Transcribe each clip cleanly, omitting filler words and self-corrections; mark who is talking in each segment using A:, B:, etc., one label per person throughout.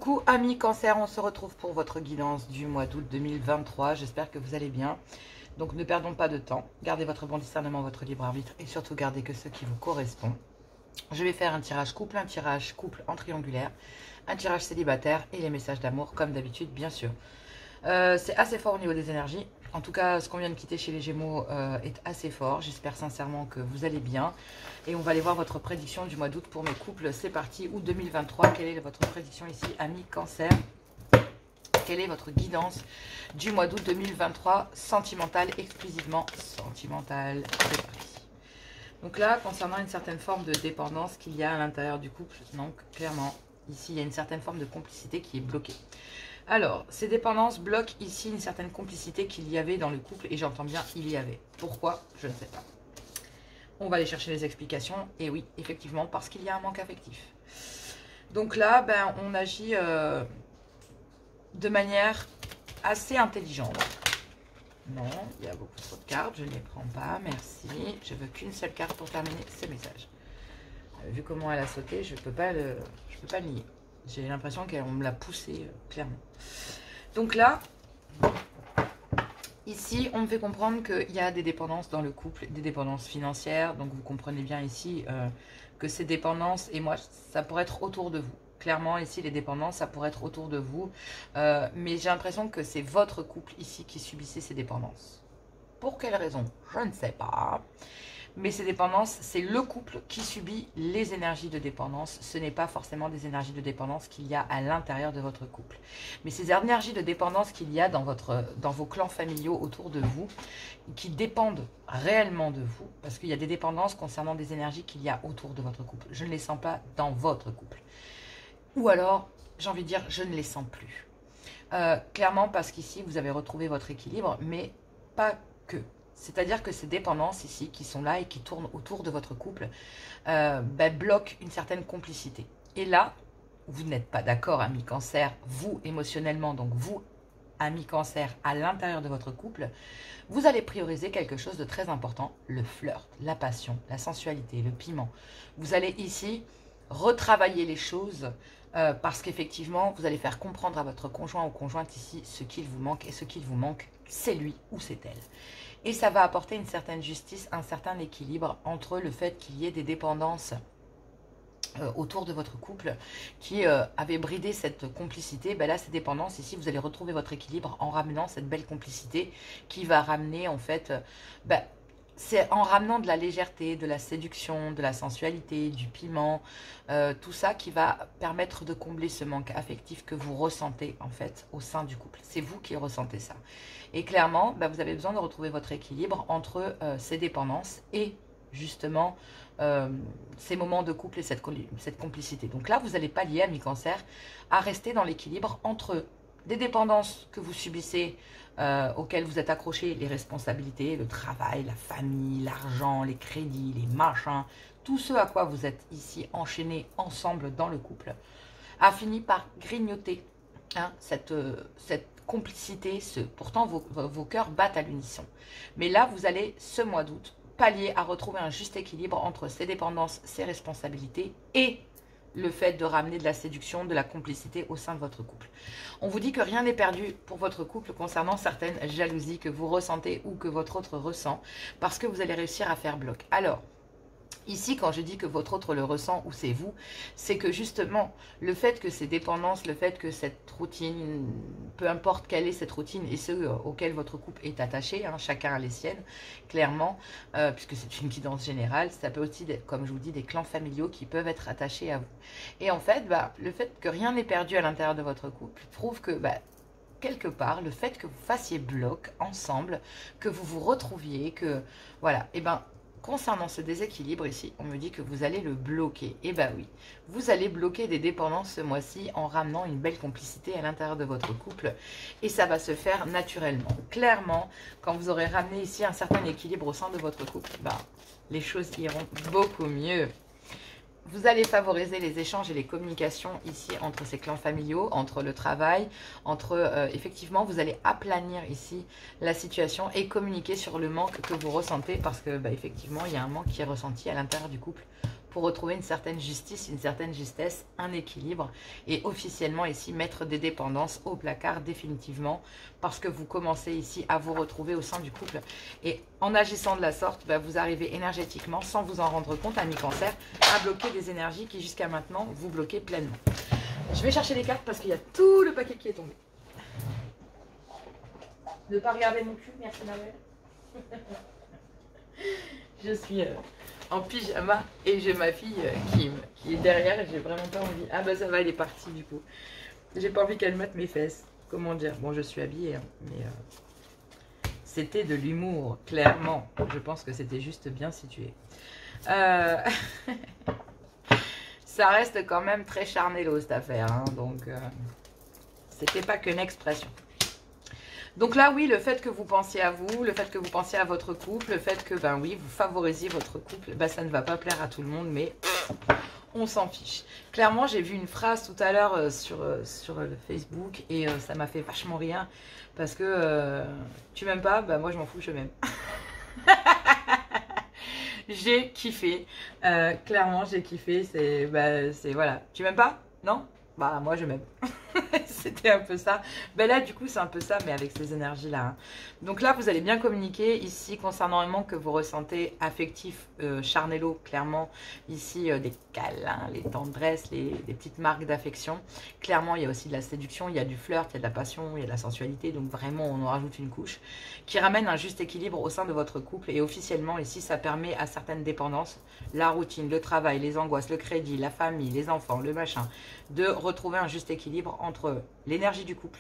A: Coucou amis Cancer, on se retrouve pour votre guidance du mois d'août 2023. J'espère que vous allez bien. Donc ne perdons pas de temps. Gardez votre bon discernement, votre libre arbitre et surtout gardez que ce qui vous correspond. Je vais faire un tirage couple en triangulaire, un tirage célibataire et les messages d'amour comme d'habitude bien sûr. C'est assez fort au niveau des énergies. En tout cas, ce qu'on vient de quitter chez les Gémeaux est assez fort. J'espère sincèrement que vous allez bien. Et on va aller voir votre prédiction du mois d'août pour mes couples. C'est parti, août 2023. Quelle est votre prédiction ici, amis Cancer? Quelle est votre guidance du mois d'août 2023? Sentimentale, exclusivement sentimentale. C'est parti. Donc là, concernant une certaine forme de dépendance qu'il y a à l'intérieur du couple, donc clairement, ici, il y a une certaine forme de complicité qui est bloquée. Alors, ces dépendances bloquent ici une certaine complicité qu'il y avait dans le couple, et j'entends bien il y avait. Pourquoi? Je ne sais pas. On va aller chercher les explications, et oui, effectivement, parce qu'il y a un manque affectif. Donc là, ben, on agit de manière assez intelligente. Non, il y a beaucoup trop de cartes, je ne les prends pas, merci. Je veux qu'une seule carte pour terminer ce message. Vu comment elle a sauté, je peux pas le nier. J'ai l'impression qu'on me l'a poussé, clairement. Donc là, ici, on me fait comprendre qu'il y a des dépendances dans le couple, des dépendances financières. Donc vous comprenez bien ici que ces dépendances, et moi, ça pourrait être autour de vous. Clairement, ici, les dépendances, ça pourrait être autour de vous. Mais j'ai l'impression que c'est votre couple ici qui subissait ces dépendances. Pour quelle raison? Je ne sais pas. Mais ces dépendances, c'est le couple qui subit les énergies de dépendance. Ce n'est pas forcément des énergies de dépendance qu'il y a à l'intérieur de votre couple. Mais ces énergies de dépendance qu'il y a dans vos clans familiaux autour de vous, qui dépendent réellement de vous, parce qu'il y a des dépendances concernant des énergies qu'il y a autour de votre couple. Je ne les sens pas dans votre couple. Ou alors, j'ai envie de dire, je ne les sens plus. Clairement, parce qu'ici, vous avez retrouvé votre équilibre, mais pas que. C'est-à-dire que ces dépendances ici, qui sont là et qui tournent autour de votre couple, bloquent une certaine complicité. Et là, vous n'êtes pas d'accord, amis Cancer, vous émotionnellement, donc vous, amis Cancer, à l'intérieur de votre couple, vous allez prioriser quelque chose de très important, le flirt, la passion, la sensualité, le piment. Vous allez ici retravailler les choses parce qu'effectivement, vous allez faire comprendre à votre conjoint ou conjointe ici ce qu'il vous manque. Et ce qu'il vous manque, c'est lui ou c'est elle. Et ça va apporter une certaine justice, un certain équilibre entre le fait qu'il y ait des dépendances autour de votre couple qui avait bridé cette complicité. Ben là, ces dépendances, ici, vous allez retrouver votre équilibre en ramenant cette belle complicité qui va ramener, en fait, c'est en ramenant de la légèreté, de la séduction, de la sensualité, du piment, tout ça qui va permettre de combler ce manque affectif que vous ressentez, en fait, au sein du couple. C'est vous qui ressentez ça. Et clairement, vous avez besoin de retrouver votre équilibre entre ces dépendances et justement ces moments de couple et cette complicité. Donc là, vous n'allez pas lier, amis Cancer, à rester dans l'équilibre entre des dépendances que vous subissez, auxquelles vous êtes accrochés, les responsabilités, le travail, la famille, l'argent, les crédits, les machins, tout ce à quoi vous êtes ici enchaînés ensemble dans le couple, a fini par grignoter cette complicité. Pourtant, vos cœurs battent à l'unisson. Mais là, vous allez, ce mois d'août, pallier à retrouver un juste équilibre entre ces dépendances, ces responsabilités et le fait de ramener de la séduction, de la complicité au sein de votre couple. On vous dit que rien n'est perdu pour votre couple concernant certaines jalousies que vous ressentez ou que votre autre ressent, parce que vous allez réussir à faire bloc. Alors, ici, quand je dis que votre autre le ressent ou c'est vous, c'est que justement, le fait que ces dépendances, le fait que cette routine, peu importe quelle est cette routine et ceux auxquels votre couple est attaché, chacun a les siennes, clairement, puisque c'est une guidance générale, ça peut aussi, comme je vous dis, des clans familiaux qui peuvent être attachés à vous. Et en fait, le fait que rien n'est perdu à l'intérieur de votre couple prouve que quelque part, le fait que vous fassiez bloc ensemble, que vous vous retrouviez, que voilà, et concernant ce déséquilibre ici, on me dit que vous allez le bloquer. Et oui, vous allez bloquer des dépendances ce mois-ci en ramenant une belle complicité à l'intérieur de votre couple. Et ça va se faire naturellement. Clairement, quand vous aurez ramené ici un certain équilibre au sein de votre couple, les choses iront beaucoup mieux. Vous allez favoriser les échanges et les communications ici entre ces clans familiaux, entre le travail, entre effectivement vous allez aplanir ici la situation et communiquer sur le manque que vous ressentez parce que effectivement il y a un manque qui est ressenti à l'intérieur du couple pour retrouver une certaine justice, une certaine justesse, un équilibre et officiellement ici mettre des dépendances au placard définitivement parce que vous commencez ici à vous retrouver au sein du couple et en agissant de la sorte, bah, vous arrivez énergétiquement sans vous en rendre compte, ami Cancer, à bloquer des énergies qui jusqu'à maintenant vous bloquez pleinement. Je vais chercher les cartes parce qu'il y a tout le paquet qui est tombé. Ne pas regarder mon cul, merci Noël. Je suis en pyjama et j'ai ma fille qui est derrière et j'ai vraiment pas envie. Ah bah ça va, elle est partie du coup. J'ai pas envie qu'elle mate mes fesses. Comment dire? Bon, je suis habillée, hein, mais c'était de l'humour, clairement. Je pense que c'était juste bien situé. Ça reste quand même très charnello cette affaire, hein, donc c'était pas qu'une expression. Donc là, oui, le fait que vous pensiez à vous, le fait que vous pensiez à votre couple, le fait que, ben oui, vous favorisiez votre couple, ben ça ne va pas plaire à tout le monde, mais on s'en fiche. Clairement, j'ai vu une phrase tout à l'heure sur le Facebook et ça m'a fait vachement rire parce que tu m'aimes pas, ben moi je m'en fous, je m'aime. J'ai kiffé, clairement j'ai kiffé, c'est voilà, tu m'aimes pas? Non? Bah moi je m'aime. C'était un peu ça. Ben là du coup c'est un peu ça mais avec ces énergies là. Hein. Donc là vous allez bien communiquer ici concernant un manque que vous ressentez affectif, charnello clairement. Ici des câlins, les tendresses, des petites marques d'affection. Clairement il y a aussi de la séduction, il y a du flirt, il y a de la passion, il y a de la sensualité. Donc vraiment on en rajoute une couche qui ramène un juste équilibre au sein de votre couple. Et officiellement ici ça permet à certaines dépendances, la routine, le travail, les angoisses, le crédit, la famille, les enfants, le machin, de retrouver un juste équilibre entre l'énergie du couple,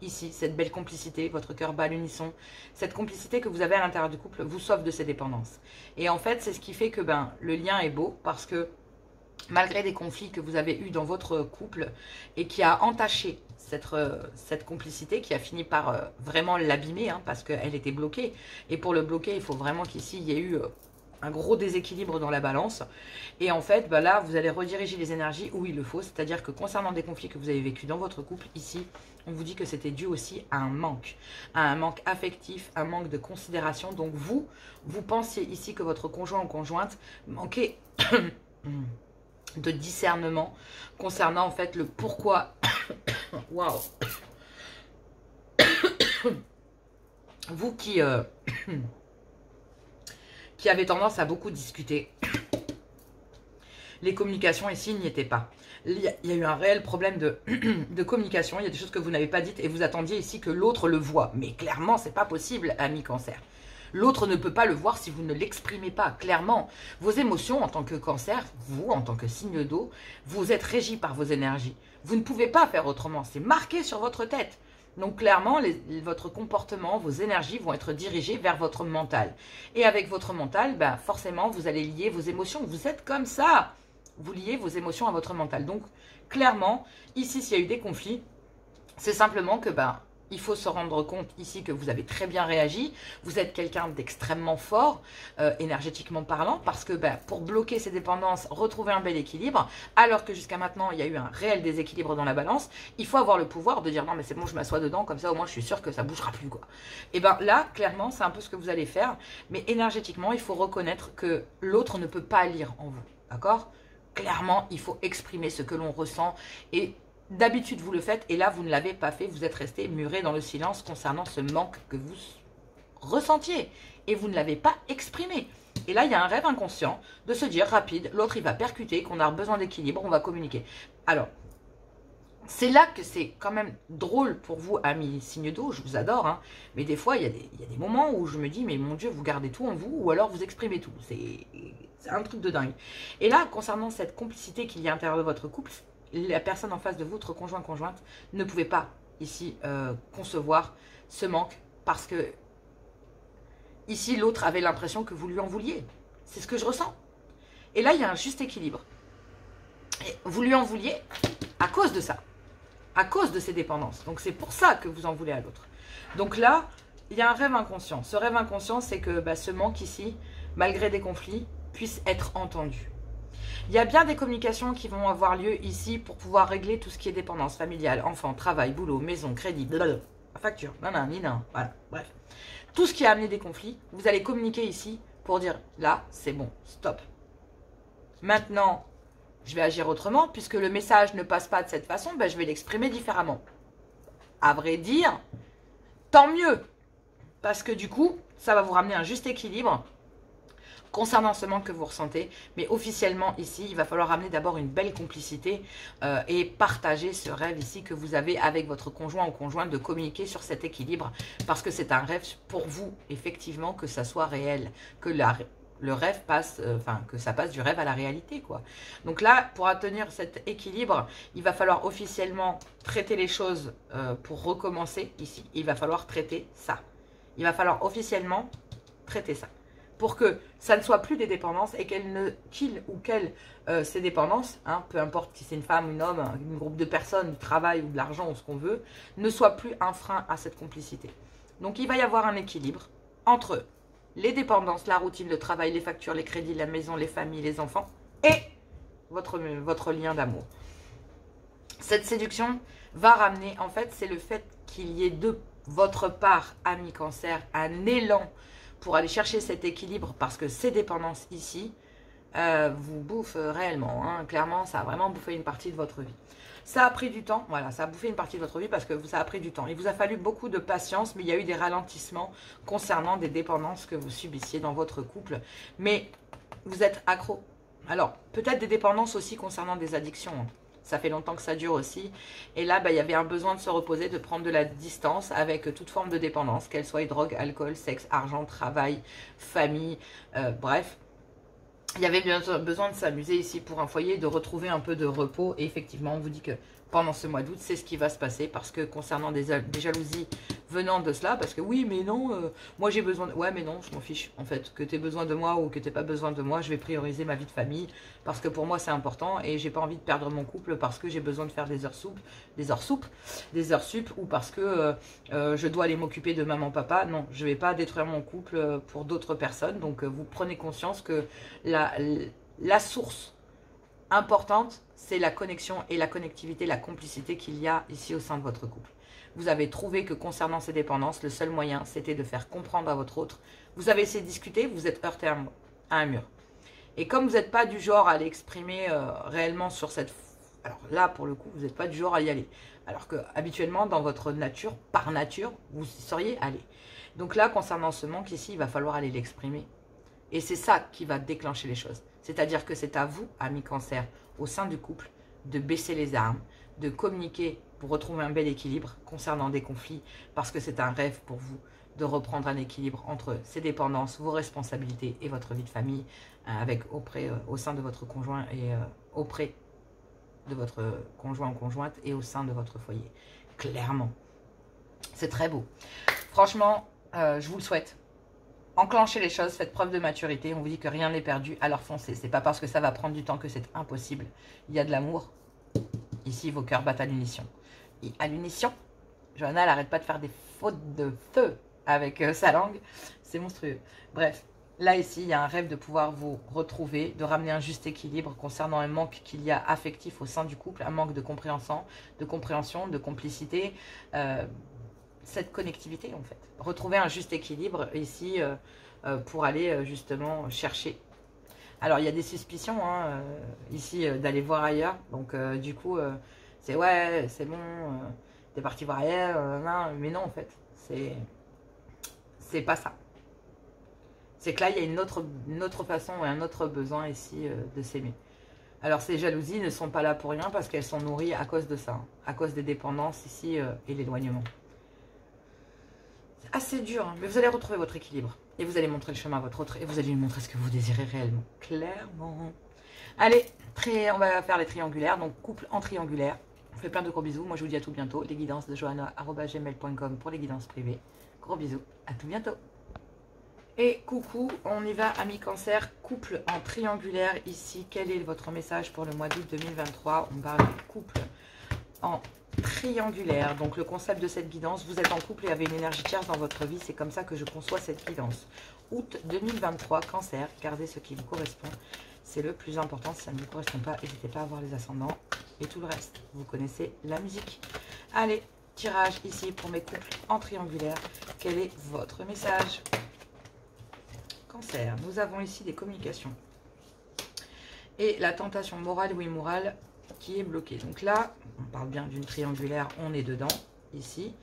A: ici, cette belle complicité, votre cœur bat à l'unisson, cette complicité que vous avez à l'intérieur du couple vous sauve de ces dépendances. Et en fait, c'est ce qui fait que le lien est beau parce que malgré des conflits que vous avez eus dans votre couple et qui a entaché cette complicité, qui a fini par vraiment l'abîmer hein, parce qu'elle était bloquée. Et pour le bloquer, il faut vraiment qu'ici, il y ait eu un gros déséquilibre dans la balance. Et en fait, là, vous allez rediriger les énergies où il le faut. C'est-à-dire que concernant des conflits que vous avez vécus dans votre couple, ici, on vous dit que c'était dû aussi à un manque affectif, un manque de considération. Donc vous pensiez ici que votre conjoint ou conjointe manquait de discernement concernant en fait le pourquoi. Waouh. Vous qui avait tendance à beaucoup discuter. Les communications ici n'y étaient pas. Il y a eu un réel problème de communication. Il y a des choses que vous n'avez pas dites et vous attendiez ici que l'autre le voie. Mais clairement, c'est pas possible, ami Cancer. L'autre ne peut pas le voir si vous ne l'exprimez pas. Clairement, vos émotions en tant que Cancer, vous, en tant que signe d'eau, vous êtes régi par vos énergies. Vous ne pouvez pas faire autrement. C'est marqué sur votre tête. Donc clairement, votre comportement, vos énergies vont être dirigées vers votre mental. Et avec votre mental, forcément, vous allez lier vos émotions. Vous êtes comme ça. Vous liez vos émotions à votre mental. Donc clairement, ici, s'il y a eu des conflits, c'est simplement que il faut se rendre compte ici que vous avez très bien réagi. Vous êtes quelqu'un d'extrêmement fort, énergétiquement parlant, parce que pour bloquer ces dépendances, retrouver un bel équilibre, alors que jusqu'à maintenant, il y a eu un réel déséquilibre dans la balance, il faut avoir le pouvoir de dire non mais c'est bon, je m'assois dedans, comme ça au moins je suis sûre que ça ne bougera plus. Quoi. Et là, clairement, c'est un peu ce que vous allez faire, mais énergétiquement, il faut reconnaître que l'autre ne peut pas lire en vous, d'accord? Clairement, il faut exprimer ce que l'on ressent et d'habitude, vous le faites et là, vous ne l'avez pas fait. Vous êtes resté muré dans le silence concernant ce manque que vous ressentiez et vous ne l'avez pas exprimé. Et là, il y a un rêve inconscient de se dire rapide, l'autre, il va percuter, qu'on a besoin d'équilibre, on va communiquer. Alors, c'est là que c'est quand même drôle pour vous, amis signes d'eau, je vous adore, hein, mais des fois, il y a des moments où je me dis, mais mon Dieu, vous gardez tout en vous ou alors vous exprimez tout. C'est un truc de dingue. Et là, concernant cette complicité qu'il y a à l'intérieur de votre couple, la personne en face de vous, votre conjoint-conjointe, ne pouvait pas ici concevoir ce manque parce que ici, l'autre avait l'impression que vous lui en vouliez. C'est ce que je ressens. Et là, il y a un juste équilibre. Et vous lui en vouliez à cause de ça, à cause de ces dépendances. Donc, c'est pour ça que vous en voulez à l'autre. Donc là, il y a un rêve inconscient. Ce rêve inconscient, c'est que ce manque ici, malgré des conflits, puisse être entendu. Il y a bien des communications qui vont avoir lieu ici pour pouvoir régler tout ce qui est dépendance familiale, enfant, travail, boulot, maison, crédit, blablabla, facture, nanana, voilà, bref. Tout ce qui a amené des conflits, vous allez communiquer ici pour dire là, c'est bon, stop. Maintenant, je vais agir autrement, puisque le message ne passe pas de cette façon, ben, je vais l'exprimer différemment. À vrai dire, tant mieux, parce que du coup, ça va vous ramener un juste équilibre concernant ce manque que vous ressentez. Mais officiellement, ici, il va falloir ramener d'abord une belle complicité et partager ce rêve ici que vous avez avec votre conjoint ou conjointe, de communiquer sur cet équilibre, parce que c'est un rêve pour vous, effectivement, que ça soit réel, que le rêve passe, que ça passe du rêve à la réalité, quoi. Donc là, pour atteindre cet équilibre, il va falloir officiellement traiter les choses pour recommencer ici. Il va falloir traiter ça. Il va falloir officiellement traiter ça, pour que ça ne soit plus des dépendances et qu'il ou qu'elle, ces dépendances, hein, peu importe si c'est une femme, un homme, un groupe de personnes, du travail ou de l'argent ou ce qu'on veut, ne soit plus un frein à cette complicité. Donc il va y avoir un équilibre entre les dépendances, la routine, le travail, les factures, les crédits, la maison, les familles, les enfants et votre lien d'amour. Cette séduction va ramener, en fait, c'est le fait qu'il y ait de votre part, ami Cancer, un élan pour aller chercher cet équilibre, parce que ces dépendances ici vous bouffent réellement. Hein. Clairement, ça a vraiment bouffé une partie de votre vie. Ça a pris du temps, voilà, ça a bouffé une partie de votre vie parce que ça a pris du temps. Il vous a fallu beaucoup de patience, mais il y a eu des ralentissements concernant des dépendances que vous subissiez dans votre couple. Mais vous êtes accro. Alors, peut-être des dépendances aussi concernant des addictions. Hein. Ça fait longtemps que ça dure aussi. Et là, il y avait un besoin de se reposer, de prendre de la distance avec toute forme de dépendance, qu'elle soit drogue, alcool, sexe, argent, travail, famille, bref. Il y avait besoin de s'amuser ici pour un foyer, de retrouver un peu de repos. Et effectivement, on vous dit que pendant ce mois d'août, c'est ce qui va se passer. Parce que concernant des jalousies venant de cela, parce que oui, mais non, moi j'ai besoin de... Ouais, mais non, je m'en fiche. En fait, que tu aies besoin de moi ou que tu n'aies pas besoin de moi, je vais prioriser ma vie de famille. Parce que pour moi, c'est important. Et j'ai pas envie de perdre mon couple parce que j'ai besoin de faire des heures sup, ou parce que je dois aller m'occuper de maman, papa. Non, je vais pas détruire mon couple pour d'autres personnes. Donc, vous prenez conscience que la source importante, c'est la connexion et la connectivité, la complicité qu'il y a ici au sein de votre couple. Vous avez trouvé que concernant ces dépendances, le seul moyen, c'était de faire comprendre à votre autre. Vous avez essayé de discuter, vous êtes heurté à un mur. Et comme vous n'êtes pas du genre à l'exprimer réellement sur cette... Alors là, pour le coup, vous n'êtes pas du genre à y aller. Alors que habituellement, dans votre nature, par nature, vous y seriez allé. Donc là, concernant ce manque ici, il va falloir aller l'exprimer. Et c'est ça qui va déclencher les choses. C'est-à-dire que c'est à vous, amis Cancer, au sein du couple, de baisser les armes, de communiquer pour retrouver un bel équilibre concernant des conflits, parce que c'est un rêve pour vous de reprendre un équilibre entre ces dépendances, vos responsabilités et votre vie de famille, au sein de votre conjoint et auprès de votre conjoint ou conjointe et au sein de votre foyer. Clairement. C'est très beau. Franchement, je vous le souhaite. Enclenchez les choses, faites preuve de maturité. On vous dit que rien n'est perdu, alors foncez. C'est pas parce que ça va prendre du temps que c'est impossible. Il y a de l'amour. Ici, vos cœurs battent à l'unisson. Et à l'unisson, Johanna, elle n'arrête pas de faire des fautes de feu avec sa langue. C'est monstrueux. Bref, là, ici, il y a un rêve de pouvoir vous retrouver, de ramener un juste équilibre concernant un manque qu'il y a affectif au sein du couple, un manque de compréhension, de complicité, cette connectivité, en fait. Retrouver un juste équilibre ici pour aller justement chercher. Alors, il y a des suspicions hein, ici d'aller voir ailleurs. Donc, du coup, c'est ouais, c'est bon, t'es parti voir ailleurs. Non, mais non, en fait, c'est pas ça. C'est que là, il y a une autre façon et un autre besoin ici de s'aimer. Alors, ces jalousies ne sont pas là pour rien parce qu'elles sont nourries à cause de ça, hein, à cause des dépendances ici et l'éloignement. C'est assez dur, hein, mais vous allez retrouver votre équilibre. Et vous allez montrer le chemin à votre autre et vous allez lui montrer ce que vous désirez réellement. Clairement. Allez, on va faire les triangulaires, donc couple en triangulaire. On fait plein de gros bisous. Moi, je vous dis à tout bientôt. Les guidances de johanna@gmail.com pour les guidances privées. Gros bisous. À tout bientôt. Et coucou, on y va, amis Cancer, couple en triangulaire ici. Quel est votre message pour le mois d'août 2023? On parle de couple en triangulaire. Donc le concept de cette guidance, vous êtes en couple et avez une énergie tierce dans votre vie. C'est comme ça que je conçois cette guidance. Août 2023, Cancer, gardez ce qui vous correspond. C'est le plus important. Si ça ne vous correspond pas, n'hésitez pas à voir les ascendants et tout le reste. Vous connaissez la musique. Allez, tirage ici pour mes couples en triangulaire. Quel est votre message? Cancer, nous avons ici des communications. Et la tentation morale ou immorale qui est bloquée. Donc là, on parle bien d'une triangulaire, on est dedans, ici,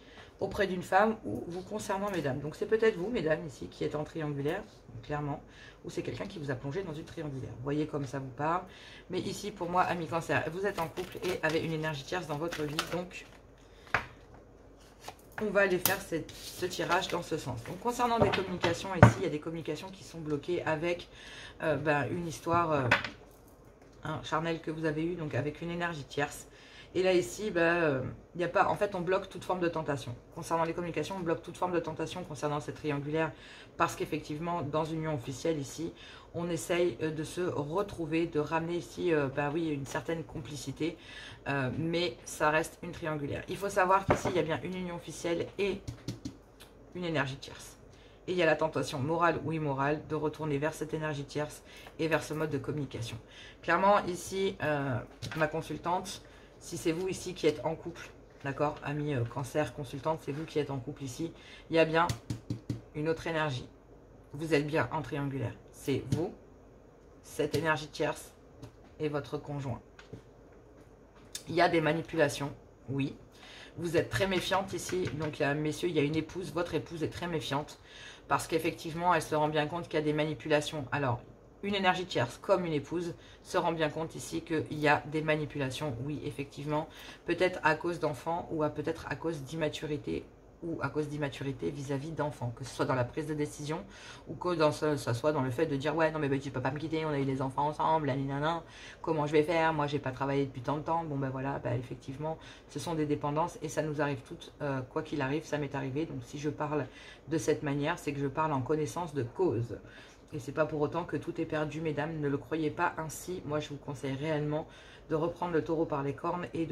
A: auprès d'une femme ou vous concernant, mesdames. Donc c'est peut-être vous, mesdames, ici, qui êtes en triangulaire, clairement, ou c'est quelqu'un qui vous a plongé dans une triangulaire. Vous voyez comme ça vous parle. Mais ici, pour moi, amis cancer, vous êtes en couple et avez une énergie tierce dans votre vie. Donc, on va aller faire ce tirage dans ce sens. Donc, concernant des communications, ici, il y a des communications qui sont bloquées avec une histoire charnelle que vous avez eue, donc avec une énergie tierce. Et là, ici, y a pas, en fait, on bloque toute forme de tentation. Concernant les communications, on bloque toute forme de tentation concernant cette triangulaire parce qu'effectivement, dans une union officielle, ici, on essaye de se retrouver, de ramener ici, oui, une certaine complicité, mais ça reste une triangulaire. Il faut savoir qu'ici, il y a bien une union officielle et une énergie tierce. Et il y a la tentation morale ou immorale de retourner vers cette énergie tierce et vers ce mode de communication. Clairement, ici, ma consultante, si c'est vous ici qui êtes en couple, d'accord, ami cancer, consultante, c'est vous qui êtes en couple ici, il y a bien une autre énergie. Vous êtes bien en triangulaire. C'est vous, cette énergie tierce et votre conjoint. Il y a des manipulations, oui. Vous êtes très méfiante ici, donc messieurs, il y a une épouse, votre épouse est très méfiante parce qu'effectivement, elle se rend bien compte qu'il y a des manipulations. Alors, une énergie tierce comme une épouse se rend bien compte ici qu'il y a des manipulations, oui, effectivement, peut-être à cause d'enfants ou peut-être à cause d'immaturité ou à cause d'immaturité vis-à-vis d'enfants, que ce soit dans la prise de décision ou que ça soit dans le fait de dire ouais non mais tu peux pas me quitter, on a eu des enfants ensemble, nanana, comment je vais faire, moi j'ai pas travaillé depuis tant de temps, bon voilà, effectivement ce sont des dépendances et ça nous arrive toutes, quoi qu'il arrive, ça m'est arrivé, donc si je parle de cette manière, c'est que je parle en connaissance de cause. Et c'est pas pour autant que tout est perdu, mesdames, ne le croyez pas ainsi. Moi, je vous conseille réellement de reprendre le taureau par les cornes et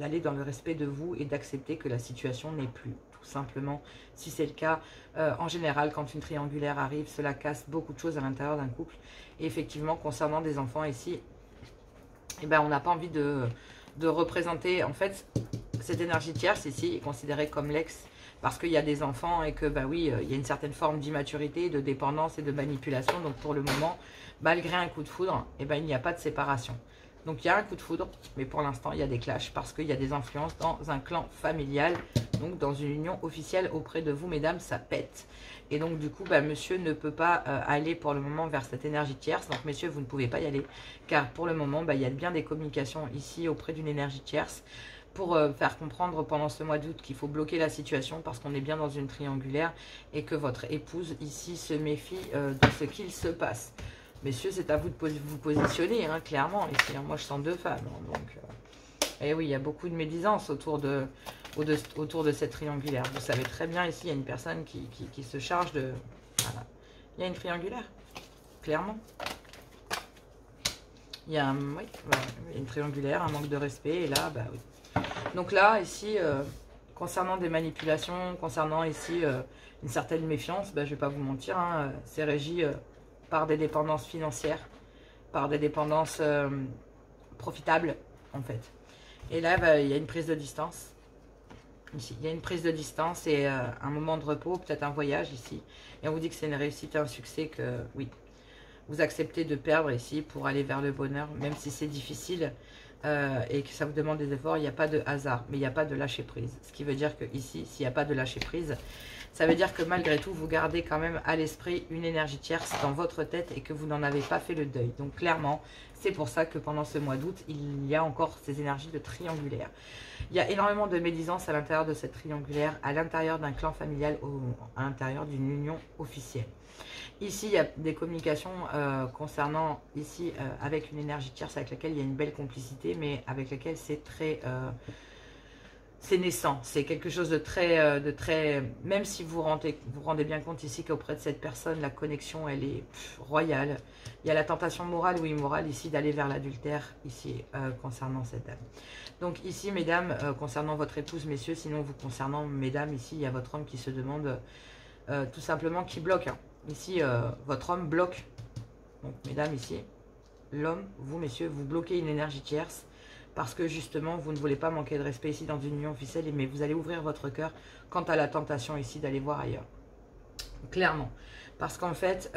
A: d'aller dans le respect de vous et d'accepter que la situation n'est plus, tout simplement. Si c'est le cas, en général, quand une triangulaire arrive, cela casse beaucoup de choses à l'intérieur d'un couple. Et effectivement, concernant des enfants ici, on n'a pas envie de représenter, en fait, cette énergie tierce ici est considérée comme l'ex, parce qu'il y a des enfants et que, oui, il y a une certaine forme d'immaturité, de dépendance et de manipulation. Donc, pour le moment, malgré un coup de foudre, il n'y a pas de séparation. Donc, il y a un coup de foudre, mais pour l'instant, il y a des clashs parce qu'il y a des influences dans un clan familial. Donc, dans une union officielle auprès de vous, mesdames, ça pète. Et donc, du coup, monsieur ne peut pas aller pour le moment vers cette énergie tierce. Donc, messieurs, vous ne pouvez pas y aller. Car pour le moment, il y a bien des communications ici auprès d'une énergie tierce, pour faire comprendre pendant ce mois d'août qu'il faut bloquer la situation parce qu'on est bien dans une triangulaire et que votre épouse ici se méfie de ce qu'il se passe. Messieurs, c'est à vous de vous positionner, hein, clairement. Ici, moi, je sens deux femmes. Hein, donc, et oui, il y a beaucoup de médisance autour de cette triangulaire. Vous savez très bien, ici, il y a une personne qui se charge de... Voilà. Il y a une triangulaire, clairement. Il y a une triangulaire, un manque de respect, et là, oui. Donc là, ici, concernant des manipulations, concernant ici une certaine méfiance, je ne vais pas vous mentir, hein, c'est régi par des dépendances financières, par des dépendances profitables, en fait. Et là, il y a une prise de distance. Ici, il y a une prise de distance et un moment de repos, peut-être un voyage ici. Et on vous dit que c'est une réussite et un succès, que oui, vous acceptez de perdre ici pour aller vers le bonheur, même si c'est difficile. Et que ça vous demande des efforts, il n'y a pas de hasard, mais il n'y a pas de lâcher prise. Ce qui veut dire que ici, s'il n'y a pas de lâcher prise, ça veut dire que malgré tout, vous gardez quand même à l'esprit une énergie tierce dans votre tête et que vous n'en avez pas fait le deuil. Donc clairement, c'est pour ça que pendant ce mois d'août, il y a encore ces énergies de triangulaire. Il y a énormément de médisance à l'intérieur de cette triangulaire, à l'intérieur d'un clan familial, à l'intérieur d'une union officielle. Ici, il y a des communications concernant, ici, avec une énergie tierce avec laquelle il y a une belle complicité, mais avec laquelle c'est très... c'est naissant, c'est quelque chose de très... Même si vous rendez bien compte ici qu'auprès de cette personne, la connexion, elle est royale. Il y a la tentation morale ou immorale ici d'aller vers l'adultère, ici, concernant cette dame. Donc ici, mesdames, concernant votre épouse, messieurs, sinon vous concernant, mesdames, ici, il y a votre homme qui se demande tout simplement qui bloque, hein. Ici, votre homme bloque. Donc, mesdames, ici, l'homme, vous, messieurs, vous bloquez une énergie tierce parce que, justement, vous ne voulez pas manquer de respect ici dans une union officielle, mais vous allez ouvrir votre cœur quant à la tentation ici d'aller voir ailleurs. Clairement. Parce qu'en fait,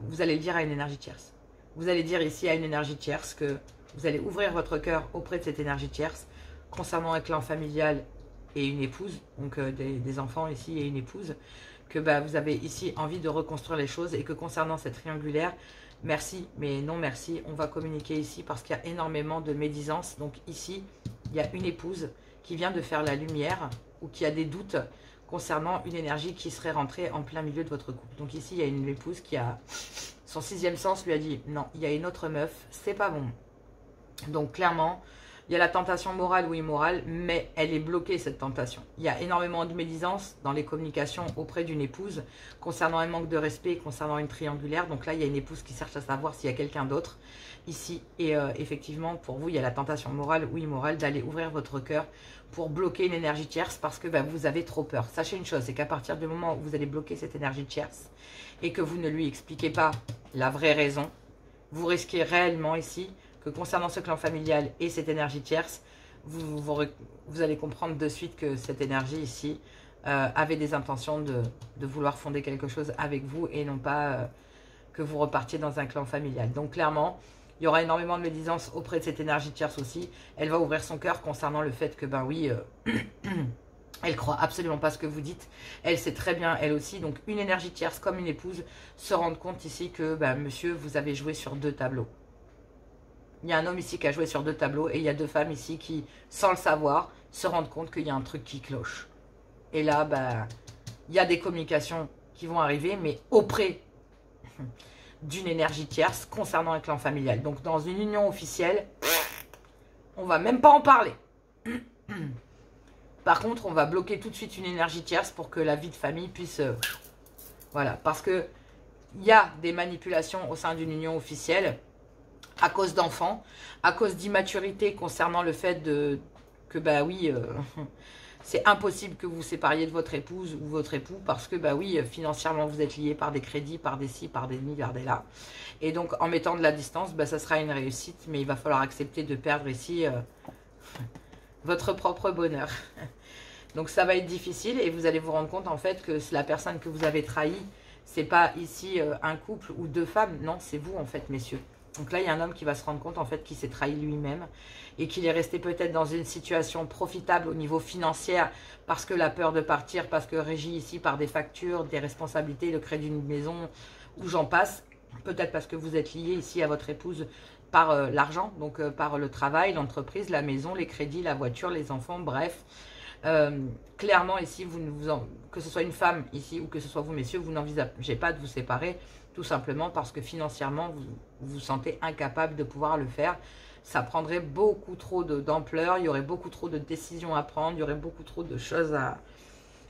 A: vous allez le dire à une énergie tierce. Vous allez dire ici à une énergie tierce que vous allez ouvrir votre cœur auprès de cette énergie tierce concernant un clan familial et une épouse, donc des enfants ici et une épouse, que vous avez ici envie de reconstruire les choses et que concernant cette triangulaire, merci, mais non merci, on va communiquer ici parce qu'il y a énormément de médisance. Donc ici, il y a une épouse qui vient de faire la lumière ou qui a des doutes concernant une énergie qui serait rentrée en plein milieu de votre couple. Donc ici, il y a une épouse qui a... Son sixième sens lui a dit, non, il y a une autre meuf, c'est pas bon. Donc clairement, il y a la tentation morale ou immorale, mais elle est bloquée, cette tentation. Il y a énormément de médisance dans les communications auprès d'une épouse, concernant un manque de respect, concernant une triangulaire. Donc là, il y a une épouse qui cherche à savoir s'il y a quelqu'un d'autre ici. Et effectivement, pour vous, il y a la tentation morale ou immorale d'aller ouvrir votre cœur pour bloquer une énergie tierce parce que vous avez trop peur. Sachez une chose, c'est qu'à partir du moment où vous allez bloquer cette énergie tierce et que vous ne lui expliquez pas la vraie raison, vous risquez réellement ici que concernant ce clan familial et cette énergie tierce, vous allez comprendre de suite que cette énergie ici avait des intentions de vouloir fonder quelque chose avec vous et non pas que vous repartiez dans un clan familial. Donc clairement, il y aura énormément de médisance auprès de cette énergie tierce aussi. Elle va ouvrir son cœur concernant le fait que, oui, elle croit absolument pas ce que vous dites. Elle sait très bien, elle aussi. Donc une énergie tierce comme une épouse se rend compte ici que, monsieur, vous avez joué sur deux tableaux. Il y a un homme ici qui a joué sur deux tableaux et il y a deux femmes ici qui, sans le savoir, se rendent compte qu'il y a un truc qui cloche. Et là, il y a des communications qui vont arriver, mais auprès d'une énergie tierce concernant un clan familial. Donc, dans une union officielle, on va même pas en parler. Par contre, on va bloquer tout de suite une énergie tierce pour que la vie de famille puisse... voilà, parce que il y a des manipulations au sein d'une union officielle à cause d'enfants, à cause d'immaturité concernant le fait que, oui, c'est impossible que vous vous sépariez de votre épouse ou votre époux parce que, oui, financièrement, vous êtes liés par des crédits, par des ci, par des demi, par des là. Et donc, en mettant de la distance, ça sera une réussite, mais il va falloir accepter de perdre ici votre propre bonheur. Donc, ça va être difficile et vous allez vous rendre compte, en fait, que la personne que vous avez trahie, c'est pas ici un couple ou deux femmes, non, c'est vous, en fait, messieurs. Donc là, il y a un homme qui va se rendre compte, en fait, qu'il s'est trahi lui-même et qu'il est resté peut-être dans une situation profitable au niveau financier parce que la peur de partir, parce que régi ici par des factures, des responsabilités, le crédit d'une maison, où j'en passe. Peut-être parce que vous êtes lié ici à votre épouse par l'argent, donc par le travail, l'entreprise, la maison, les crédits, la voiture, les enfants, bref. Clairement, ici, que ce soit une femme ici ou que ce soit vous, messieurs, vous n'envisagez pas de vous séparer. Tout simplement parce que financièrement, vous vous sentez incapable de pouvoir le faire. Ça prendrait beaucoup trop d'ampleur, il y aurait beaucoup trop de décisions à prendre, il y aurait beaucoup trop de choses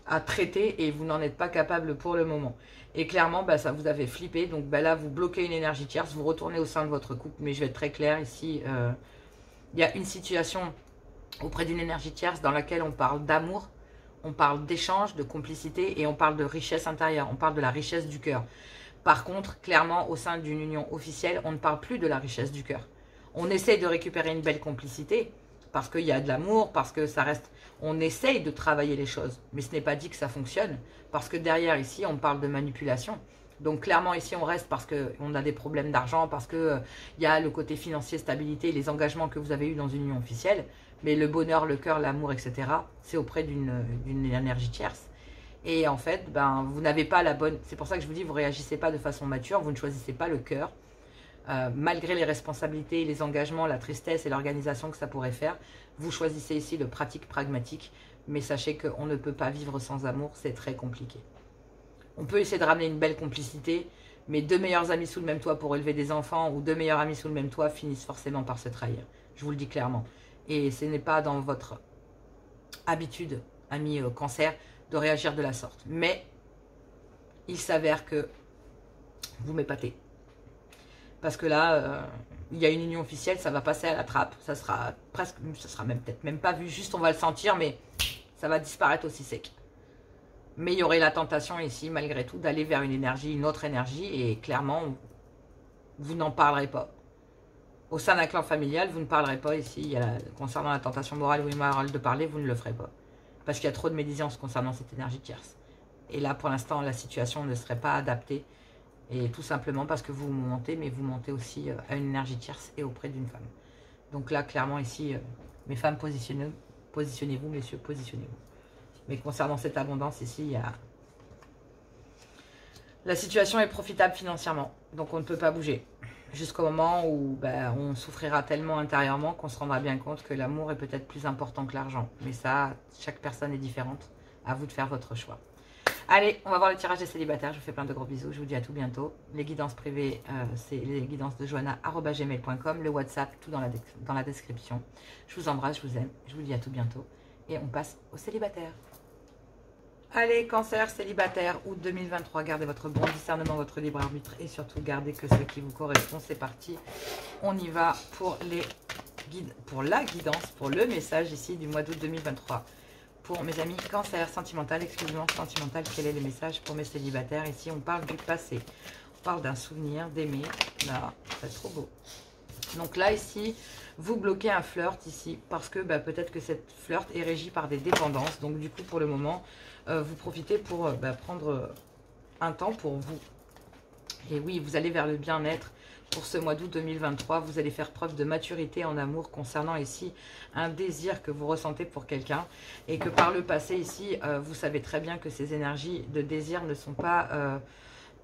A: à traiter et vous n'en êtes pas capable pour le moment. Et clairement, ça vous avez flippé. Donc là, vous bloquez une énergie tierce, vous retournez au sein de votre couple. Mais je vais être très clair ici, il y a une situation auprès d'une énergie tierce dans laquelle on parle d'amour, on parle d'échange, de complicité et on parle de richesse intérieure, on parle de la richesse du cœur. Par contre, clairement, au sein d'une union officielle, on ne parle plus de la richesse du cœur. On essaye de récupérer une belle complicité, parce qu'il y a de l'amour, parce que ça reste... On essaye de travailler les choses, mais ce n'est pas dit que ça fonctionne, parce que derrière, ici, on parle de manipulation. Donc, clairement, ici, on reste parce qu'on a des problèmes d'argent, parce qu'il y a le côté financier, stabilité, les engagements que vous avez eus dans une union officielle, mais le bonheur, le cœur, l'amour, etc., c'est auprès d'une énergie tierce. Et en fait, vous n'avez pas la bonne... C'est pour ça que je vous dis, vous ne réagissez pas de façon mature, vous ne choisissez pas le cœur. Malgré les responsabilités, les engagements, la tristesse et l'organisation que ça pourrait faire, vous choisissez ici le pratique pragmatique. Mais sachez qu'on ne peut pas vivre sans amour, c'est très compliqué. On peut essayer de ramener une belle complicité, mais deux meilleurs amis sous le même toit pour élever des enfants ou deux meilleurs amis sous le même toit finissent forcément par se trahir. Je vous le dis clairement. Et ce n'est pas dans votre habitude, ami cancer, de réagir de la sorte. Mais il s'avère que vous m'épatez. Parce que là, il y a une union officielle, ça va passer à la trappe. Ça sera presque, ça sera même peut-être même pas vu, juste on va le sentir, mais ça va disparaître aussi sec. Mais il y aurait la tentation ici, malgré tout, d'aller vers une énergie, une autre énergie, et clairement, vous n'en parlerez pas. Au sein d'un clan familial, vous ne parlerez pas ici, concernant la tentation morale ou immorale de parler, vous ne le ferez pas. Parce qu'il y a trop de médisance concernant cette énergie tierce. Et là, pour l'instant, la situation ne serait pas adaptée. Et tout simplement parce que vous montez, mais vous montez aussi à une énergie tierce et auprès d'une femme. Donc là, clairement, ici, mes femmes, positionnez-vous, messieurs, positionnez-vous. Mais concernant cette abondance, ici, il y a... La situation est profitable financièrement, donc on ne peut pas bouger. Jusqu'au moment où ben, on souffrira tellement intérieurement qu'on se rendra bien compte que l'amour est peut-être plus important que l'argent. Mais ça, chaque personne est différente. À vous de faire votre choix. Allez, on va voir le tirage des célibataires. Je vous fais plein de gros bisous. Je vous dis à tout bientôt. Les guidances privées, c'est les guidances de joanna@gmail.com. Le WhatsApp, tout dans la description. Je vous embrasse, je vous aime. Je vous dis à tout bientôt. Et on passe aux célibataires. Allez, cancer, célibataire, août 2023. Gardez votre bon discernement, votre libre arbitre. Et surtout, gardez que ce qui vous correspond. C'est parti. On y va pour les guides, pour la guidance, pour le message ici du mois d'août 2023. Pour mes amis cancer, sentimental, exclusivement sentimental, quel est le message pour mes célibataires? Ici, on parle du passé. On parle d'un souvenir, d'aimer. Là, c'est trop beau. Donc là, ici, vous bloquez un flirt ici parce que bah, peut-être que cette flirt est régie par des dépendances. Donc du coup, pour le moment, vous profitez pour prendre un temps pour vous. Et oui, vous allez vers le bien-être. Pour ce mois d'août 2023, vous allez faire preuve de maturité en amour concernant ici un désir que vous ressentez pour quelqu'un et que par le passé ici, vous savez très bien que ces énergies de désir ne sont pas...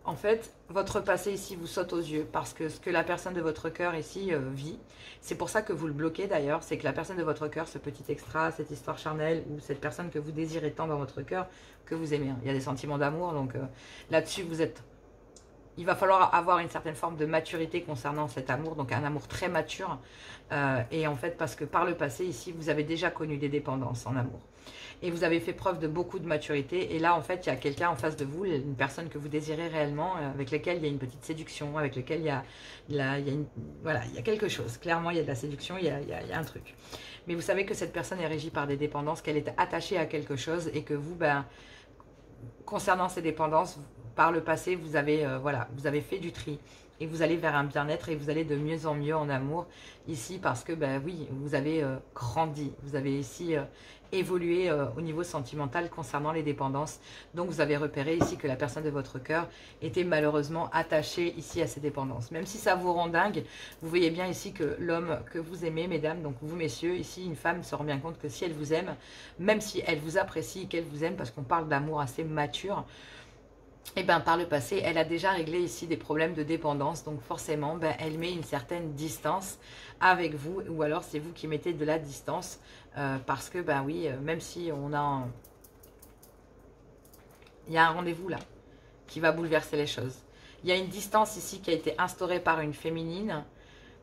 A: en fait, votre passé ici vous saute aux yeux parce que ce que la personne de votre cœur ici vit, c'est pour ça que vous le bloquez d'ailleurs, c'est que la personne de votre cœur, ce petit extra, cette histoire charnelle ou cette personne que vous désirez tant dans votre cœur, que vous aimez. Il y a des sentiments d'amour, donc là-dessus vous êtes... Il va falloir avoir une certaine forme de maturité concernant cet amour, donc un amour très mature. Et en fait, parce que par le passé, ici, vous avez déjà connu des dépendances en amour. Et vous avez fait preuve de beaucoup de maturité. Et là, en fait, il y a quelqu'un en face de vous, une personne que vous désirez réellement, avec laquelle il y a une petite séduction, avec laquelle il y a quelque chose. Clairement, il y a de la séduction, il y a un truc. Mais vous savez que cette personne est régie par des dépendances, qu'elle est attachée à quelque chose et que vous, concernant ces dépendances, par le passé, vous avez fait du tri et vous allez vers un bien-être et vous allez de mieux en mieux en amour ici parce que, oui, vous avez grandi, vous avez ici évolué au niveau sentimental concernant les dépendances. Donc, vous avez repéré ici que la personne de votre cœur était malheureusement attachée ici à ces dépendances. Même si ça vous rend dingue, vous voyez bien ici que l'homme que vous aimez, mesdames, donc vous, messieurs, ici, une femme se rend bien compte que si elle vous aime, même si elle vous apprécie, qu'elle vous aime, parce qu'on parle d'amour assez mature, et bien par le passé, elle a déjà réglé ici des problèmes de dépendance. Donc forcément, elle met une certaine distance avec vous. Ou alors c'est vous qui mettez de la distance. Parce que, oui, même si on a... Il y a un rendez-vous là qui va bouleverser les choses. Il y a une distance ici qui a été instaurée par une féminine.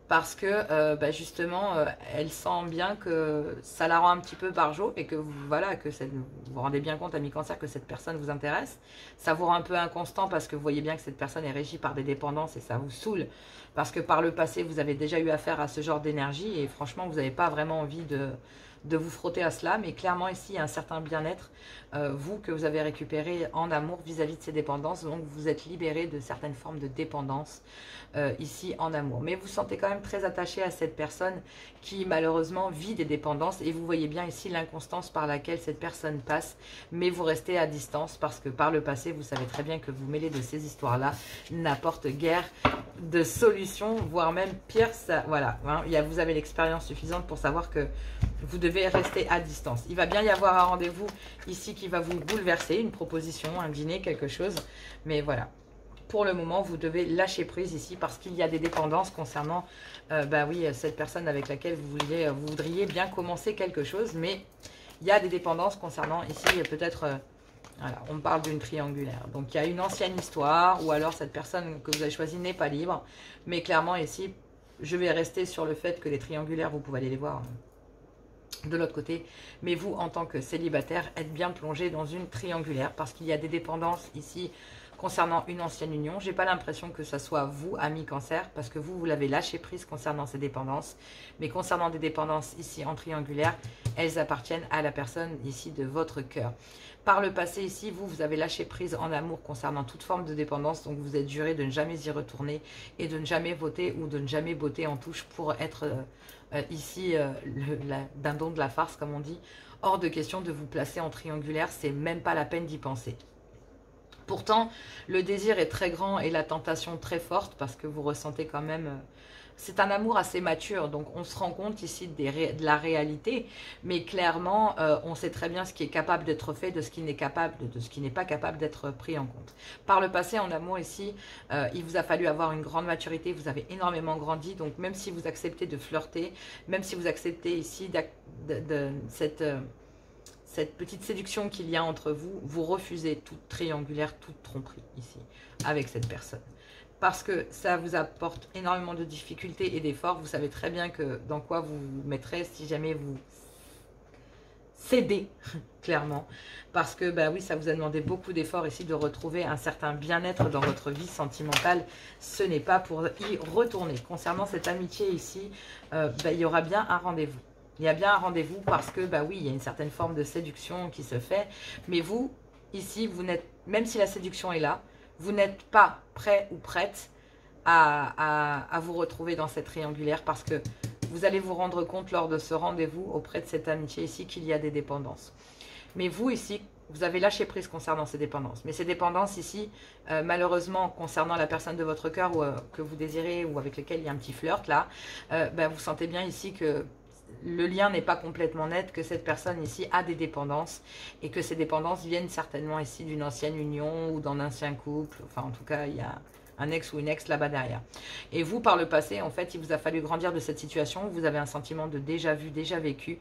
A: Parce que justement, elle sent bien que ça la rend un petit peu barjot et que voilà, que vous vous rendez bien compte, ami cancer, que cette personne vous intéresse. Ça vous rend un peu inconstant parce que vous voyez bien que cette personne est régie par des dépendances et ça vous saoule. Parce que par le passé, vous avez déjà eu affaire à ce genre d'énergie et franchement, vous n'avez pas vraiment envie de vous frotter à cela. Mais clairement, ici, il y a un certain bien-être, vous, que vous avez récupéré en amour vis-à-vis de ces dépendances. Donc, vous êtes libéré de certaines formes de dépendance ici en amour. Mais vous sentez quand même très attaché à cette personne qui, malheureusement, vit des dépendances. Et vous voyez bien ici l'inconstance par laquelle cette personne passe. Mais vous restez à distance parce que par le passé, vous savez très bien que vous mêler de ces histoires-là n'apporte guère de solution, voire même pire. Ça, voilà, hein, vous avez l'expérience suffisante pour savoir que vous devez rester à distance. Il va bien y avoir un rendez-vous ici qui va vous bouleverser, une proposition, un dîner, quelque chose. Mais voilà, pour le moment, vous devez lâcher prise ici parce qu'il y a des dépendances concernant cette personne avec laquelle vous voudriez bien commencer quelque chose. Mais il y a des dépendances concernant ici peut-être... voilà, on parle d'une triangulaire. Donc, il y a une ancienne histoire ou alors cette personne que vous avez choisie n'est pas libre. Mais clairement, ici, je vais rester sur le fait que les triangulaires, vous pouvez aller les voir de l'autre côté. Mais vous, en tant que célibataire, êtes bien plongé dans une triangulaire parce qu'il y a des dépendances ici concernant une ancienne union. J'ai pas l'impression que ça soit vous, ami cancer, parce que vous l'avez lâché prise concernant ces dépendances. Mais concernant des dépendances ici en triangulaire, elles appartiennent à la personne ici de votre cœur. Par le passé ici, vous avez lâché prise en amour concernant toute forme de dépendance. Donc vous êtes juré de ne jamais y retourner et de ne jamais voter ou de ne jamais botter en touche pour être ici le dindon de la farce, comme on dit. Hors de question de vous placer en triangulaire, c'est même pas la peine d'y penser. Pourtant, le désir est très grand et la tentation très forte parce que vous ressentez quand même... c'est un amour assez mature, donc on se rend compte ici de la réalité, mais clairement, on sait très bien ce qui est capable d'être fait, de ce qui n'est capable, de ce qui n'est pas capable d'être pris en compte. Par le passé, en amour ici, il vous a fallu avoir une grande maturité, vous avez énormément grandi, donc même si vous acceptez de flirter, même si vous acceptez ici cette petite séduction qu'il y a entre vous, vous refusez toute triangulaire, toute tromperie ici, avec cette personne. Parce que ça vous apporte énormément de difficultés et d'efforts. Vous savez très bien que dans quoi vous vous mettrez si jamais vous cédez, clairement. Parce que, bah oui, ça vous a demandé beaucoup d'efforts ici de retrouver un certain bien-être dans votre vie sentimentale. Ce n'est pas pour y retourner. Concernant cette amitié ici, bah, il y aura bien un rendez-vous. Il y a bien un rendez-vous parce que, bah oui, il y a une certaine forme de séduction qui se fait. Mais vous, ici, vous n'êtes, même si la séduction est là, vous n'êtes pas prêt ou prête à vous retrouver dans cette triangulaire parce que vous allez vous rendre compte lors de ce rendez-vous auprès de cette amitié ici qu'il y a des dépendances. Mais vous ici, vous avez lâché prise concernant ces dépendances. Mais ces dépendances ici, malheureusement, concernant la personne de votre cœur que vous désirez ou avec laquelle il y a un petit flirt là, bah, vous sentez bien ici que le lien n'est pas complètement net, que cette personne ici a des dépendances et que ces dépendances viennent certainement ici d'une ancienne union ou d'un ancien couple. Enfin, en tout cas, il y a un ex ou une ex là-bas derrière. Et vous, par le passé, en fait, il vous a fallu grandir de cette situation. Vous avez un sentiment de déjà vu, déjà vécu.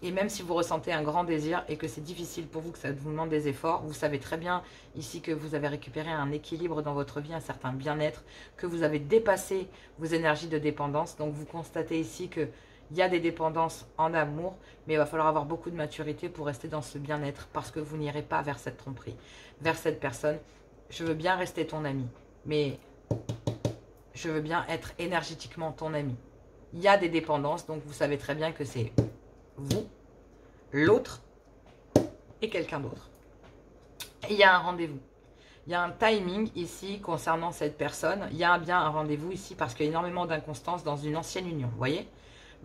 A: Et même si vous ressentez un grand désir et que c'est difficile pour vous, que ça vous demande des efforts, vous savez très bien ici que vous avez récupéré un équilibre dans votre vie, un certain bien-être, que vous avez dépassé vos énergies de dépendance. Donc, vous constatez ici que il y a des dépendances en amour, mais il va falloir avoir beaucoup de maturité pour rester dans ce bien-être parce que vous n'irez pas vers cette tromperie, vers cette personne. Je veux bien rester ton ami, mais je veux bien être énergétiquement ton ami. Il y a des dépendances, donc vous savez très bien que c'est vous, l'autre et quelqu'un d'autre. Il y a un rendez-vous. Il y a un timing ici concernant cette personne. Il y a bien un rendez-vous ici parce qu'il y a énormément d'inconstance dans une ancienne union, vous voyez ?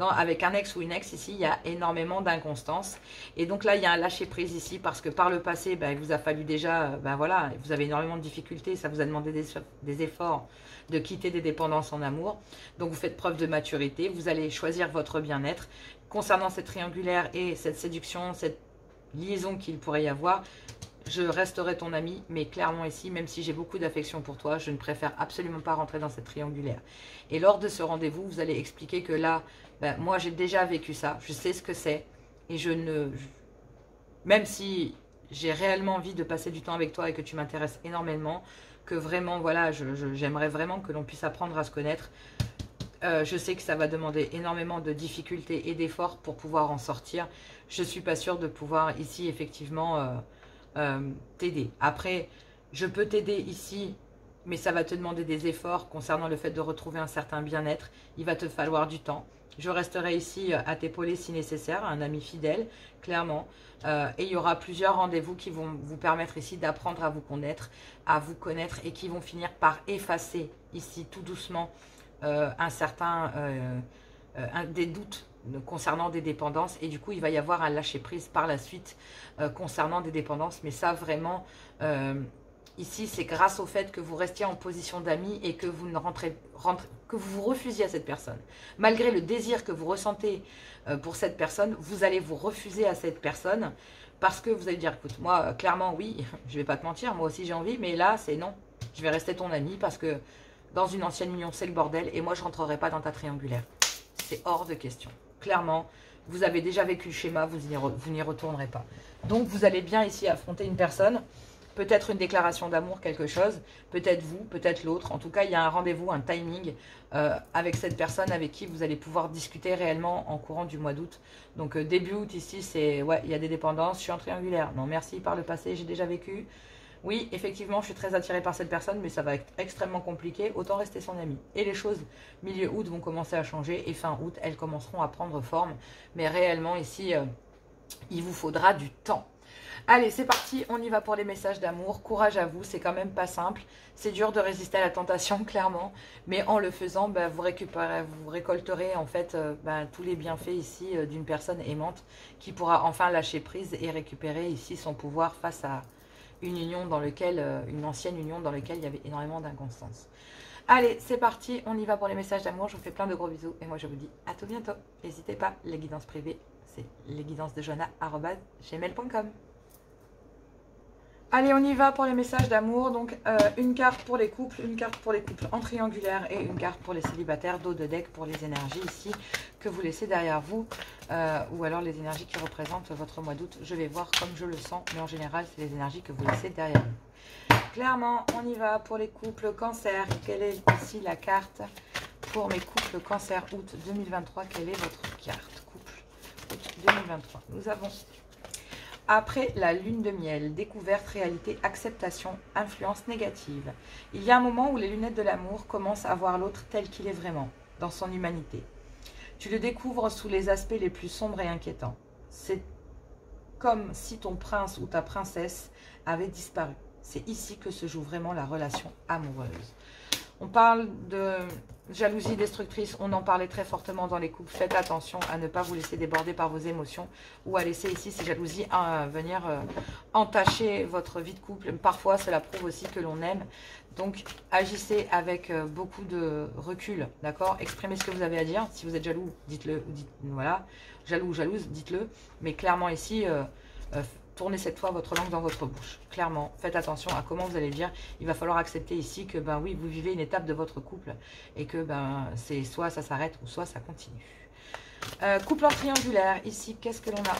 A: Avec un ex ou une ex ici, il y a énormément d'inconstance. Et donc là, il y a un lâcher-prise ici parce que par le passé, il vous a fallu déjà, voilà, vous avez énormément de difficultés, ça vous a demandé des efforts de quitter des dépendances en amour. Donc vous faites preuve de maturité, vous allez choisir votre bien-être. Concernant cette triangulaire et cette séduction, cette liaison qu'il pourrait y avoir, je resterai ton ami, mais clairement ici, même si j'ai beaucoup d'affection pour toi, je ne préfère absolument pas rentrer dans cette triangulaire. Et lors de ce rendez-vous, vous allez expliquer que là, moi j'ai déjà vécu ça, je sais ce que c'est, et même si j'ai réellement envie de passer du temps avec toi et que tu m'intéresses énormément, que vraiment, voilà, j'aimerais vraiment que l'on puisse apprendre à se connaître, je sais que ça va demander énormément de difficultés et d'efforts pour pouvoir en sortir. Je ne suis pas sûre de pouvoir ici, effectivement... t'aider. Après, je peux t'aider ici, mais ça va te demander des efforts concernant le fait de retrouver un certain bien-être. Il va te falloir du temps. Je resterai ici à t'épauler si nécessaire, un ami fidèle, clairement. Et il y aura plusieurs rendez-vous qui vont vous permettre ici d'apprendre à vous connaître et qui vont finir par effacer ici tout doucement des doutes concernant des dépendances, et du coup il va y avoir un lâcher prise par la suite concernant des dépendances. Mais ça vraiment ici c'est grâce au fait que vous restiez en position d'amis et que vous ne que vous refusiez à cette personne. Malgré le désir que vous ressentez pour cette personne, vous allez vous refuser à cette personne parce que vous allez dire écoute, moi clairement oui, je vais pas te mentir, moi aussi j'ai envie, mais là c'est non, je vais rester ton ami parce que dans une ancienne union c'est le bordel et moi je rentrerai pas dans ta triangulaire. C'est hors de question. Clairement, vous avez déjà vécu le schéma, vous n'y retournerez pas. Donc, vous allez bien ici affronter une personne, peut-être une déclaration d'amour, quelque chose, peut-être vous, peut-être l'autre. En tout cas, il y a un rendez-vous, un timing avec cette personne avec qui vous allez pouvoir discuter réellement en courant du mois d'août. Donc, début août ici, c'est, ouais, il y a des dépendances, je suis en triangulaire. Non, merci, par le passé, j'ai déjà vécu. Oui, effectivement, je suis très attirée par cette personne, mais ça va être extrêmement compliqué. Autant rester son ami. Et les choses, milieu août, vont commencer à changer. Et fin août, elles commenceront à prendre forme. Mais réellement, ici, il vous faudra du temps. Allez, c'est parti. On y va pour les messages d'amour. Courage à vous. C'est quand même pas simple. C'est dur de résister à la tentation, clairement. Mais en le faisant, vous récolterez en fait tous les bienfaits ici d'une personne aimante qui pourra enfin lâcher prise et récupérer ici son pouvoir face à une union dans laquelle, une ancienne union dans laquelle il y avait énormément d'inconstance. Allez, c'est parti, on y va pour les messages d'amour. Je vous fais plein de gros bisous et moi je vous dis à tout bientôt. N'hésitez pas, les guidances privées, c'est lesguidancesdejoanna@gmail.com. Allez, on y va pour les messages d'amour. Donc, une carte pour les couples, une carte pour les couples en triangulaire et une carte pour les célibataires, dos de deck pour les énergies ici que vous laissez derrière vous. Ou alors les énergies qui représentent votre mois d'août. Je vais voir comme je le sens, mais en général, c'est les énergies que vous laissez derrière vous. Clairement, on y va pour les couples cancer. Quelle est ici la carte pour mes couples cancer août 2023? Quelle est votre carte couple août 2023? Nous avons... Après la lune de miel, découverte, réalité, acceptation, influence négative. Il y a un moment où les lunettes de l'amour commencent à voir l'autre tel qu'il est vraiment, dans son humanité. Tu le découvres sous les aspects les plus sombres et inquiétants. C'est comme si ton prince ou ta princesse avait disparu. C'est ici que se joue vraiment la relation amoureuse. On parle de jalousie destructrice, on en parlait très fortement dans les couples. Faites attention à ne pas vous laisser déborder par vos émotions ou à laisser ici ces jalousies venir entacher votre vie de couple. Parfois, cela prouve aussi que l'on aime. Donc, agissez avec beaucoup de recul, d'accord? Exprimez ce que vous avez à dire. Si vous êtes jaloux, dites-le. Voilà, jaloux ou jalouse, dites-le. Mais clairement ici... tournez cette fois votre langue dans votre bouche. Clairement, faites attention à comment vous allez le dire. Il va falloir accepter ici que, ben oui, vous vivez une étape de votre couple et que, ben, c'est soit ça s'arrête ou soit ça continue. Couple en triangulaire, ici, qu'est-ce que l'on a?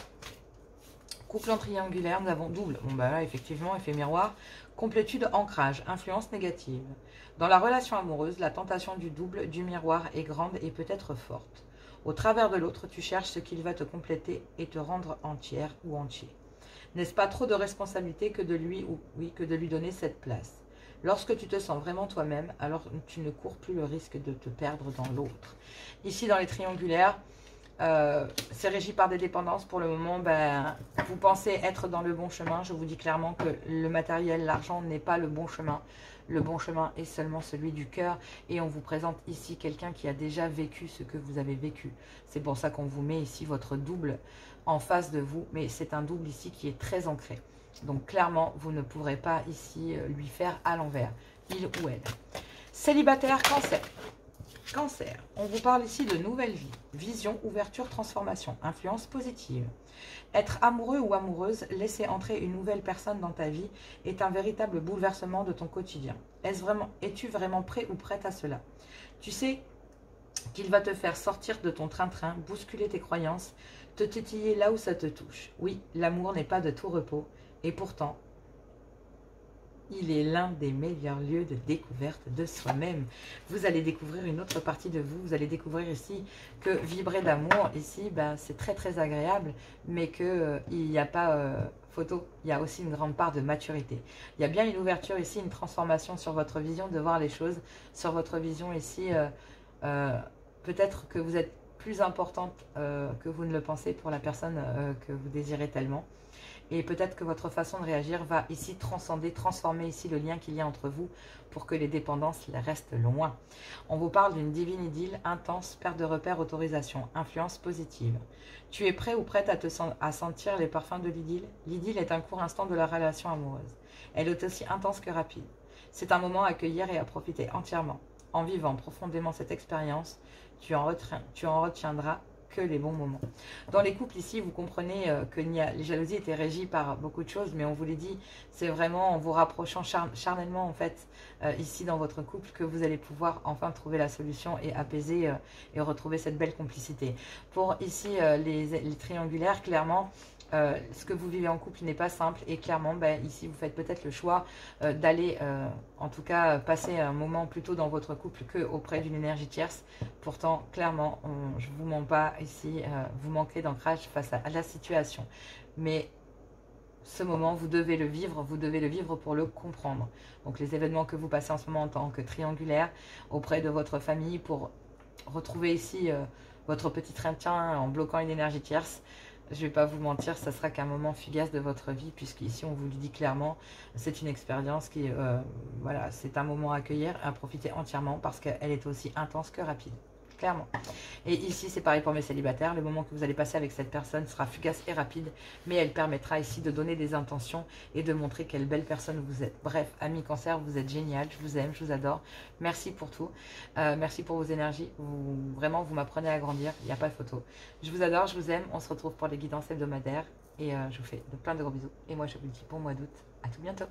A: Couple en triangulaire, nous avons double. Bon, ben là, effectivement, effet miroir. Complétude, ancrage, influence négative. Dans la relation amoureuse, la tentation du double, du miroir est grande et peut être forte. Au travers de l'autre, tu cherches ce qu'il va te compléter et te rendre entière ou entier. N'est-ce pas trop de responsabilité que de lui donner cette place? Lorsque tu te sens vraiment toi-même, alors tu ne cours plus le risque de te perdre dans l'autre. Ici, dans les triangulaires, c'est régi par des dépendances. Pour le moment, ben, vous pensez être dans le bon chemin. Je vous dis clairement que le matériel, l'argent n'est pas le bon chemin. Le bon chemin est seulement celui du cœur. Et on vous présente ici quelqu'un qui a déjà vécu ce que vous avez vécu. C'est pour ça qu'on vous met ici votre double en face de vous. Mais c'est un double ici qui est très ancré. Donc clairement, vous ne pourrez pas ici lui faire à l'envers. Il ou elle. Célibataire, cancer. Cancer, on vous parle ici de nouvelle vie, vision, ouverture, transformation, influence positive. Être amoureux ou amoureuse, laisser entrer une nouvelle personne dans ta vie est un véritable bouleversement de ton quotidien. Es-tu vraiment prêt ou prête à cela? Tu sais qu'il va te faire sortir de ton train-train, bousculer tes croyances, te titiller là où ça te touche. Oui, l'amour n'est pas de tout repos et pourtant, il est l'un des meilleurs lieux de découverte de soi-même. Vous allez découvrir une autre partie de vous. Vous allez découvrir ici que vibrer d'amour, ici, ben, c'est très très agréable, mais qu'il n'y a pas photo. Il y a aussi une grande part de maturité. Il y a bien une ouverture ici, une transformation sur votre vision de voir les choses, sur votre vision ici. Peut-être que vous êtes plus importante que vous ne le pensez pour la personne que vous désirez tellement. Et peut-être que votre façon de réagir va ici transformer ici le lien qu'il y a entre vous pour que les dépendances restent loin. On vous parle d'une divine idylle intense, perte de repères, autorisation, influence positive. Tu es prêt ou prête à sentir les parfums de l'idylle? L'idylle est un court instant de la relation amoureuse. Elle est aussi intense que rapide. C'est un moment à accueillir et à profiter entièrement. En vivant profondément cette expérience, tu en retiendras que les bons moments. Dans les couples ici, vous comprenez que les jalousies étaient régies par beaucoup de choses, mais on vous l'a dit, c'est vraiment en vous rapprochant charnellement en fait, ici dans votre couple, que vous allez pouvoir enfin trouver la solution et apaiser et retrouver cette belle complicité. Pour ici les triangulaires, clairement, ce que vous vivez en couple n'est pas simple et clairement ben, ici vous faites peut-être le choix d'aller en tout cas passer un moment plutôt dans votre couple que auprès d'une énergie tierce. Pourtant clairement je ne vous mens pas ici, vous manquez d'ancrage face à la situation, mais ce moment vous devez le vivre pour le comprendre. Donc les événements que vous passez en ce moment en tant que triangulaire auprès de votre famille pour retrouver ici votre petit train-train en bloquant une énergie tierce. Je ne vais pas vous mentir, ça sera qu'un moment fugace de votre vie, puisqu'ici on vous le dit clairement, c'est une expérience qui, voilà, c'est un moment à accueillir, à profiter entièrement, parce qu'elle est aussi intense que rapide, clairement. Et ici, c'est pareil pour mes célibataires. Le moment que vous allez passer avec cette personne sera fugace et rapide, mais elle permettra ici de donner des intentions et de montrer quelle belle personne vous êtes. Bref, amis Cancer, vous êtes génial, je vous aime, je vous adore. Merci pour tout. Merci pour vos énergies. Vraiment, vous m'apprenez à grandir. Il n'y a pas de photo. Je vous adore, je vous aime. On se retrouve pour les guidances hebdomadaires. Et je vous fais plein de gros bisous. Et moi, je vous dis bon mois d'août. À tout bientôt.